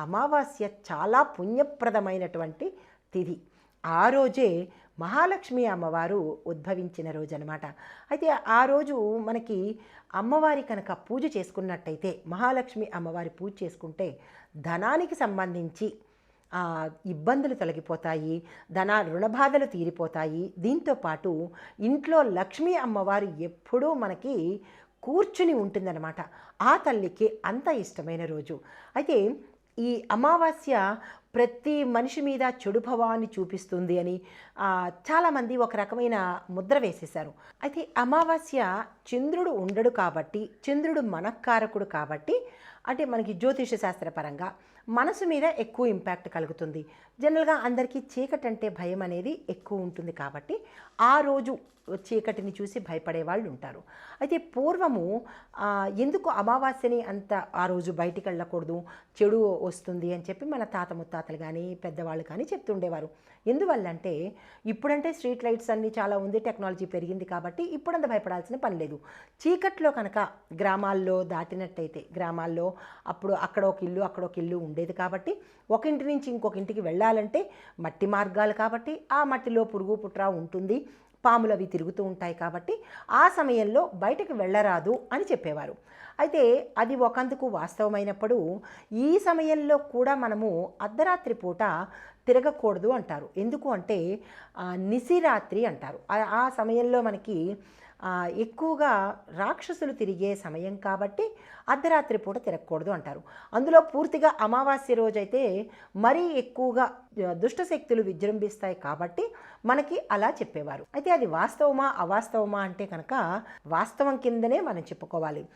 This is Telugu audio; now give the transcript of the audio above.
అమావాస్య చాలా పుణ్యప్రదమైనటువంటి తిథి. ఆ రోజే మహాలక్ష్మి అమ్మవారు ఉద్భవించిన రోజు అనమాట. అయితే ఆ రోజు మనకి అమ్మవారి కనుక పూజ చేసుకున్నట్టయితే, మహాలక్ష్మి అమ్మవారి పూజ చేసుకుంటే ధనానికి సంబంధించి ఇబ్బందులు తొలగిపోతాయి, రుణబాధలు తీరిపోతాయి. దీంతో పాటు ఇంట్లో లక్ష్మీ అమ్మవారు ఎప్పుడూ మనకి కూర్చుని ఉంటుందన్నమాట. ఆ తల్లికి అంత ఇష్టమైన రోజు. అయితే ఈ అమావాస్య ప్రతి మనిషి మీద చెడు భావాన్ని చూపిస్తుంది అని చాలామంది ఒక రకమైన ముద్ర వేసేశారు. అయితే అమావాస్య చంద్రుడు ఉండడు కాబట్టి, చంద్రుడు మనఃకారకుడు కాబట్టి, అంటే మనకి జ్యోతిష శాస్త్రపరంగా మనసు మీద ఎక్కువ ఇంపాక్ట్ కలుగుతుంది. జనరల్గా అందరికీ చీకటి అంటే భయం అనేది ఎక్కువ ఉంటుంది కాబట్టి ఆ రోజు చీకటిని చూసి భయపడే వాళ్ళు ఉంటారు. అయితే పూర్వము ఎందుకు అమావాస్యని అంత ఆ రోజు బయటికి వెళ్ళకూడదు, చెడు వస్తుంది అని చెప్పి మన తాత ముత్తాతలు కానీ పెద్దవాళ్ళు కానీ చెప్తుండేవారు. ఎందువల్లంటే ఇప్పుడంటే స్ట్రీట్ లైట్స్ అన్నీ చాలా ఉంది, టెక్నాలజీ పెరిగింది కాబట్టి ఇప్పుడంత భయపడాల్సిన పని లేదు. చీకట్లో కనుక గ్రామాల్లో దాటినట్టయితే, గ్రామాల్లో అప్పుడు అక్కడ ఒక ఇల్లు ఉండేది కాబట్టి ఒక ఇంటి నుంచి ఇంకొక ఇంటికి వెళ్ళాలంటే మట్టి మార్గాలు కాబట్టి ఆ మట్టిలో పురుగు పుట్ర ఉంటుంది, పాములు అవి తిరుగుతూ ఉంటాయి కాబట్టి ఆ సమయంలో బయటకు వెళ్ళరాదు అని చెప్పేవారు. అయితే అది ఒకందుకు వాస్తవమైనప్పుడు ఈ సమయంలో కూడా మనము అర్ధరాత్రి పూట తిరగకూడదు అంటారు. ఎందుకు అంటే నిశిరాత్రి అంటారు. ఆ సమయంలో మనకి ఎక్కువగా రాక్షసులు తిరిగే సమయం కాబట్టి అర్ధరాత్రి పూట తిరగకూడదు అంటారు. అందులో పూర్తిగా అమావాస్య రోజైతే మరీ ఎక్కువగా దుష్టశక్తులు విజృంభిస్తాయి కాబట్టి మనకి అలా చెప్పేవారు. అయితే అది వాస్తవమా అవాస్తవమా అంటే కనుక వాస్తవం కిందనే మనం చెప్పుకోవాలి.